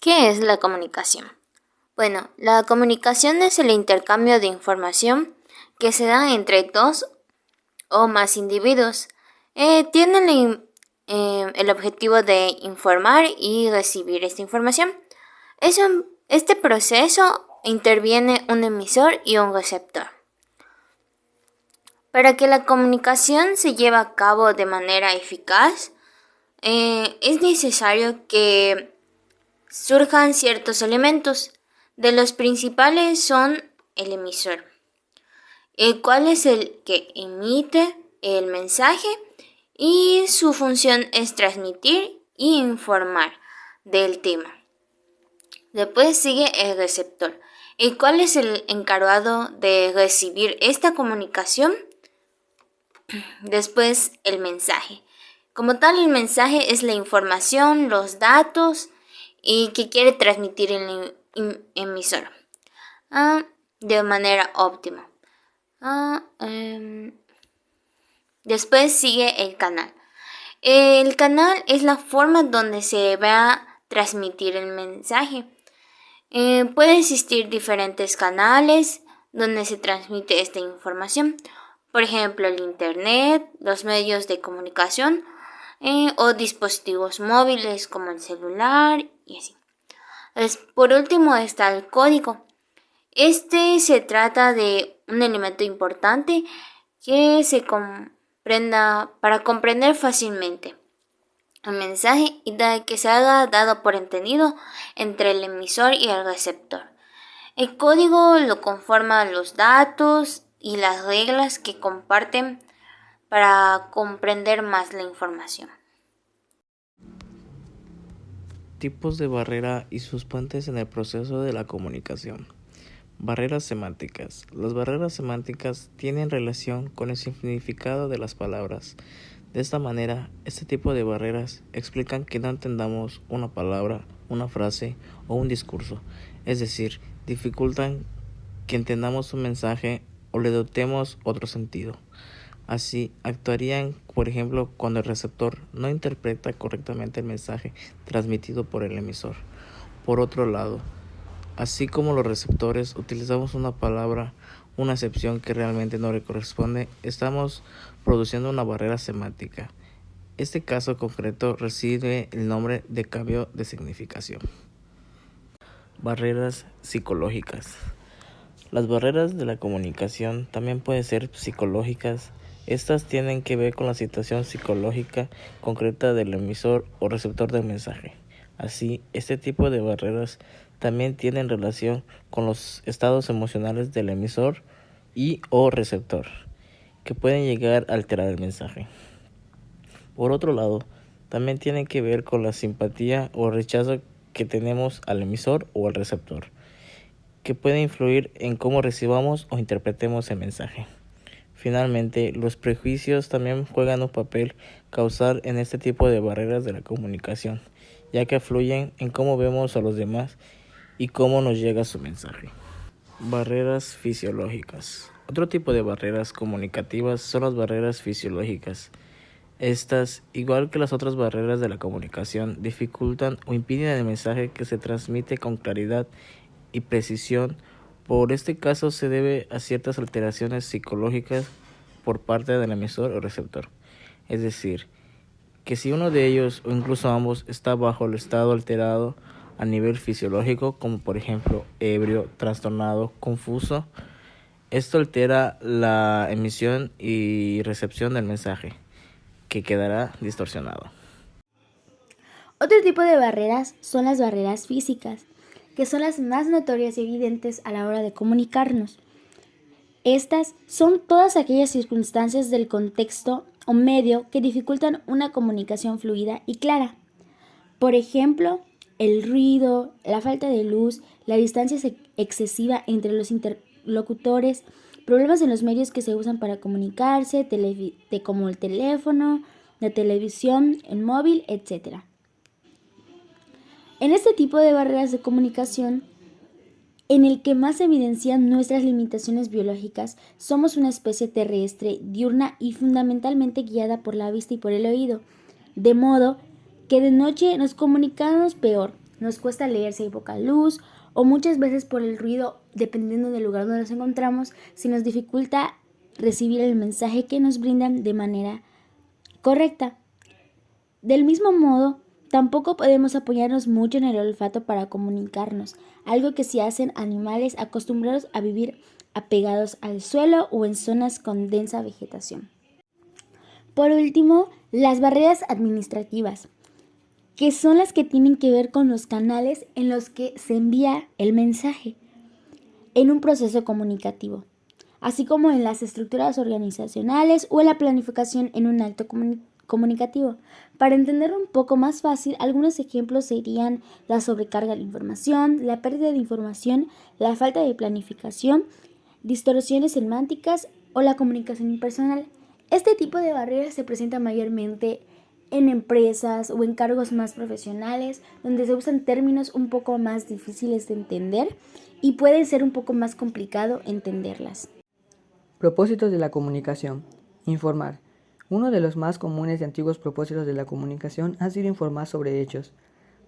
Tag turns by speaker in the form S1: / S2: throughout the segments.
S1: ¿Qué es la comunicación? Bueno, la comunicación es el intercambio de información que se da entre dos o más individuos. Tienen el objetivo de informar y recibir esta información. Este proceso interviene un emisor y un receptor. Para que la comunicación se lleve a cabo de manera eficaz, es necesario que surjan ciertos elementos. De los principales son el emisor, el cual es el que emite el mensaje y su función es transmitir y informar del tema. Después sigue el receptor, el cual es el encargado de recibir esta comunicación. Después el mensaje. Como tal, el mensaje es la información, los datos y que quiere transmitir el emisor de manera óptima. Después sigue el canal. El canal es la forma donde se va a transmitir el mensaje. Pueden existir diferentes canales donde se transmite esta información. Por ejemplo, el internet, los medios de comunicación o dispositivos móviles como el celular y así. Por último está el código. Este se trata de un elemento importante que se comprenda para comprender fácilmente el mensaje y que se haga dado por entendido entre el emisor y el receptor. El código lo conforman los datos y las reglas que comparten para comprender más la información.
S2: Tipos de barrera y sus puentes en el proceso de la comunicación. Barreras semánticas. Las barreras semánticas tienen relación con el significado de las palabras. De esta manera, este tipo de barreras explican que no entendamos una palabra, una frase o un discurso, es decir, dificultan que entendamos un mensaje o le dotemos otro sentido. Así, actuarían, por ejemplo, cuando el receptor no interpreta correctamente el mensaje transmitido por el emisor. Por otro lado, así como los receptores utilizamos una palabra, una acepción que realmente no le corresponde, estamos produciendo una barrera semántica. Este caso concreto recibe el nombre de cambio de significación. Barreras psicológicas. Las barreras de la comunicación también pueden ser psicológicas. Estas tienen que ver con la situación psicológica concreta del emisor o receptor del mensaje. Así, este tipo de barreras también tienen relación con los estados emocionales del emisor y o receptor, que pueden llegar a alterar el mensaje. Por otro lado, también tienen que ver con la simpatía o rechazo que tenemos al emisor o al receptor, que puede influir en cómo recibamos o interpretemos el mensaje. Finalmente, los prejuicios también juegan un papel causal en este tipo de barreras de la comunicación, ya que influyen en cómo vemos a los demás y cómo nos llega su mensaje. Barreras fisiológicas. Otro tipo de barreras comunicativas son las barreras fisiológicas. Estas, igual que las otras barreras de la comunicación, dificultan o impiden el mensaje que se transmite con claridad y precisión. Por este caso se debe a ciertas alteraciones psicológicas por parte del emisor o receptor. Es decir, que si uno de ellos o incluso ambos está bajo el estado alterado a nivel fisiológico, como por ejemplo ebrio, trastornado, confuso, esto altera la emisión y recepción del mensaje, que quedará distorsionado.
S3: Otro tipo de barreras son las barreras físicas, que son las más notorias y evidentes a la hora de comunicarnos. Estas son todas aquellas circunstancias del contexto o medio que dificultan una comunicación fluida y clara. Por ejemplo, el ruido, la falta de luz, la distancia excesiva entre los interlocutores, problemas en los medios que se usan para comunicarse, como el teléfono, la televisión, el móvil, etc. En este tipo de barreras de comunicación, en el que más se evidencian nuestras limitaciones biológicas, somos una especie terrestre, diurna y fundamentalmente guiada por la vista y por el oído, de modo que de noche nos comunicamos peor, nos cuesta leer si hay poca luz o muchas veces por el ruido, dependiendo del lugar donde nos encontramos, se nos dificulta recibir el mensaje que nos brindan de manera correcta. Del mismo modo, tampoco podemos apoyarnos mucho en el olfato para comunicarnos, algo que sí hacen animales acostumbrados a vivir apegados al suelo o en zonas con densa vegetación. Por último, las barreras administrativas, que son las que tienen que ver con los canales en los que se envía el mensaje en un proceso comunicativo, así como en las estructuras organizacionales o en la planificación en un acto comunicativo. Para entenderlo un poco más fácil, algunos ejemplos serían la sobrecarga de información, la pérdida de información, la falta de planificación, distorsiones semánticas o la comunicación impersonal. Este tipo de barreras se presenta mayormente en empresas o en cargos más profesionales, donde se usan términos un poco más difíciles de entender y puede ser un poco más complicado entenderlas.
S4: Propósitos de la comunicación. Informar. Uno de los más comunes y antiguos propósitos de la comunicación ha sido informar sobre hechos.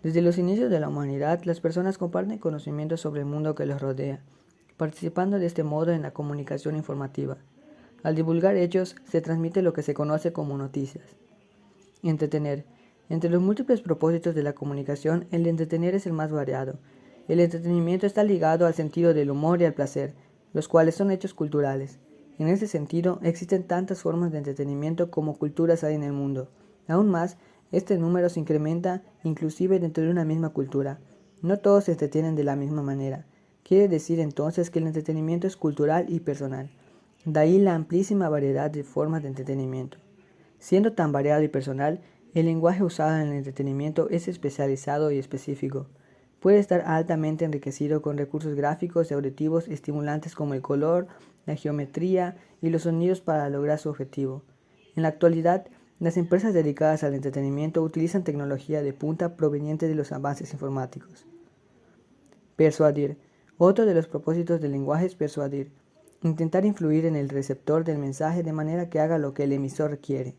S4: Desde los inicios de la humanidad, las personas comparten conocimientos sobre el mundo que los rodea, participando de este modo en la comunicación informativa. Al divulgar hechos, se transmite lo que se conoce como noticias. Entretener. Entre los múltiples propósitos de la comunicación, el de entretener es el más variado. El entretenimiento está ligado al sentido del humor y al placer, los cuales son hechos culturales. En ese sentido, existen tantas formas de entretenimiento como culturas hay en el mundo. Aún más, este número se incrementa inclusive dentro de una misma cultura. No todos se entretienen de la misma manera. Quiere decir entonces que el entretenimiento es cultural y personal. De ahí la amplísima variedad de formas de entretenimiento. Siendo tan variado y personal, el lenguaje usado en el entretenimiento es especializado y específico. Puede estar altamente enriquecido con recursos gráficos y auditivos estimulantes como el color, la geometría y los sonidos para lograr su objetivo. En la actualidad, las empresas dedicadas al entretenimiento utilizan tecnología de punta proveniente de los avances informáticos. Persuadir. Otro de los propósitos del lenguaje es persuadir. Intentar influir en el receptor del mensaje de manera que haga lo que el emisor quiere.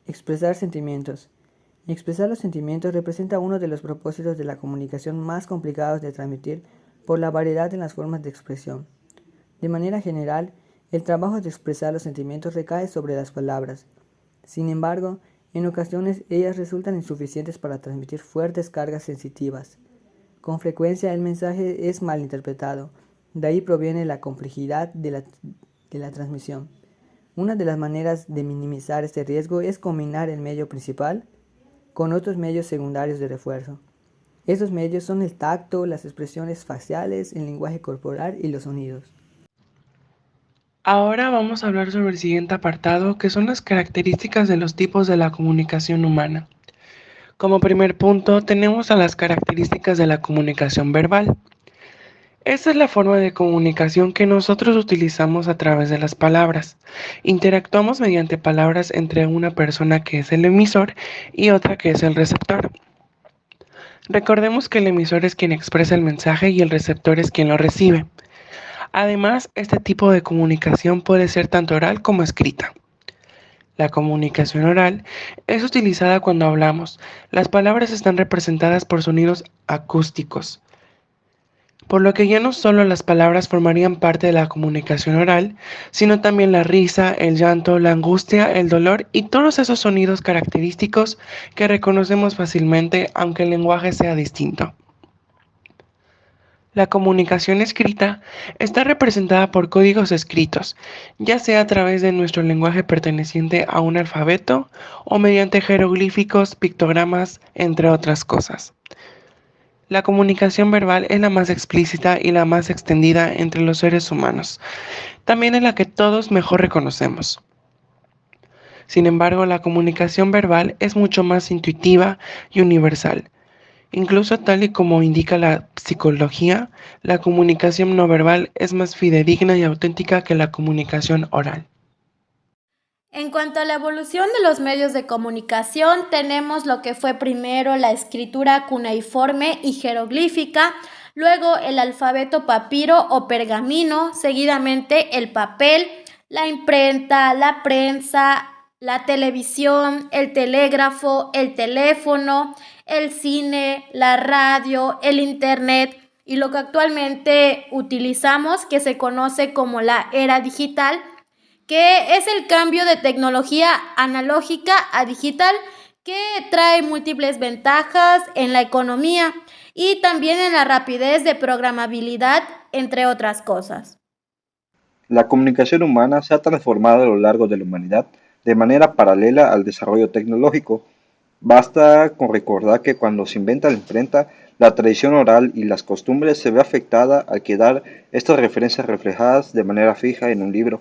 S4: Expresar sentimientos. Expresar los sentimientos representa uno de los propósitos de la comunicación más complicados de transmitir por la variedad en las formas de expresión. De manera general, el trabajo de expresar los sentimientos recae sobre las palabras. Sin embargo, en ocasiones ellas resultan insuficientes para transmitir fuertes cargas sensitivas. Con frecuencia el mensaje es mal interpretado, de ahí proviene la complejidad de la transmisión. Una de las maneras de minimizar este riesgo es combinar el medio principal con otros medios secundarios de refuerzo. Esos medios son el tacto, las expresiones faciales, el lenguaje corporal y los sonidos.
S5: Ahora vamos a hablar sobre el siguiente apartado, que son las características de los tipos de la comunicación humana. Como primer punto, tenemos a las características de la comunicación verbal. Esta es la forma de comunicación que nosotros utilizamos a través de las palabras. Interactuamos mediante palabras entre una persona que es el emisor y otra que es el receptor. Recordemos que el emisor es quien expresa el mensaje y el receptor es quien lo recibe. Además, este tipo de comunicación puede ser tanto oral como escrita. La comunicación oral es utilizada cuando hablamos. Las palabras están representadas por sonidos acústicos, por lo que ya no solo las palabras formarían parte de la comunicación oral, sino también la risa, el llanto, la angustia, el dolor y todos esos sonidos característicos que reconocemos fácilmente aunque el lenguaje sea distinto. La comunicación escrita está representada por códigos escritos, ya sea a través de nuestro lenguaje perteneciente a un alfabeto o mediante jeroglíficos, pictogramas, entre otras cosas. La comunicación verbal es la más explícita y la más extendida entre los seres humanos. También es la que todos mejor reconocemos. Sin embargo, la comunicación verbal es mucho más intuitiva y universal. Incluso tal y como indica la psicología, la comunicación no verbal es más fidedigna y auténtica que la comunicación oral.
S6: En cuanto a la evolución de los medios de comunicación, tenemos lo que fue primero la escritura cuneiforme y jeroglífica, luego el alfabeto papiro o pergamino, seguidamente el papel, la imprenta, la prensa, la televisión, el telégrafo, el teléfono, el cine, la radio, el internet y lo que actualmente utilizamos, que se conoce como la era digital, que es el cambio de tecnología analógica a digital, que trae múltiples ventajas en la economía y también en la rapidez de programabilidad, entre otras cosas.
S7: La comunicación humana se ha transformado a lo largo de la humanidad de manera paralela al desarrollo tecnológico. Basta con recordar que cuando se inventa la imprenta, la tradición oral y las costumbres se ve afectada al quedar estas referencias reflejadas de manera fija en un libro.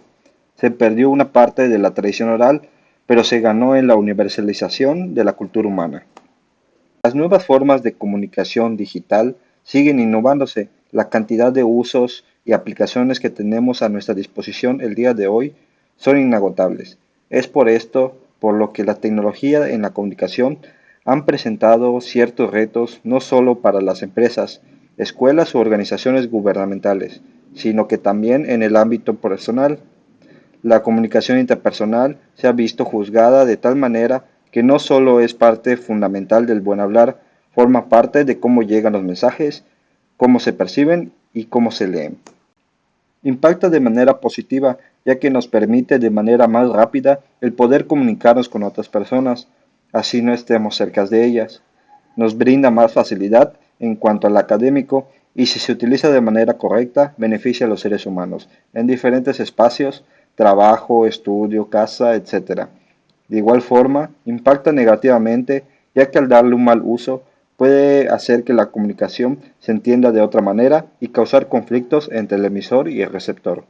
S7: Se perdió una parte de la tradición oral, pero se ganó en la universalización de la cultura humana. Las nuevas formas de comunicación digital siguen innovándose. La cantidad de usos y aplicaciones que tenemos a nuestra disposición el día de hoy son inagotables. Es por esto por lo que la tecnología en la comunicación han presentado ciertos retos no solo para las empresas, escuelas u organizaciones gubernamentales, sino que también en el ámbito personal. La comunicación interpersonal se ha visto juzgada de tal manera que no solo es parte fundamental del buen hablar, forma parte de cómo llegan los mensajes, cómo se perciben y cómo se leen. Impacta de manera positiva, ya que nos permite de manera más rápida el poder comunicarnos con otras personas, así no estemos cerca de ellas. Nos brinda más facilidad en cuanto al académico y si se utiliza de manera correcta, beneficia a los seres humanos en diferentes espacios, trabajo, estudio, casa, etc. De igual forma, impacta negativamente, ya que al darle un mal uso, puede hacer que la comunicación se entienda de otra manera y causar conflictos entre el emisor y el receptor.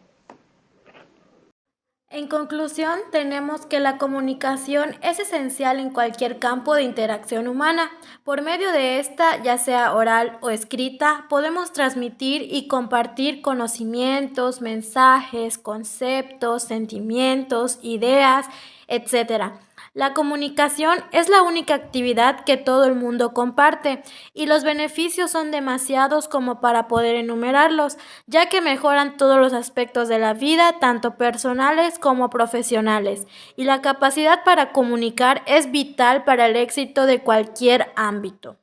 S6: En conclusión, tenemos que la comunicación es esencial en cualquier campo de interacción humana. Por medio de esta, ya sea oral o escrita, podemos transmitir y compartir conocimientos, mensajes, conceptos, sentimientos, ideas, etc. La comunicación es la única actividad que todo el mundo comparte y los beneficios son demasiados como para poder enumerarlos, ya que mejoran todos los aspectos de la vida, tanto personales como profesionales, y la capacidad para comunicar es vital para el éxito de cualquier ámbito.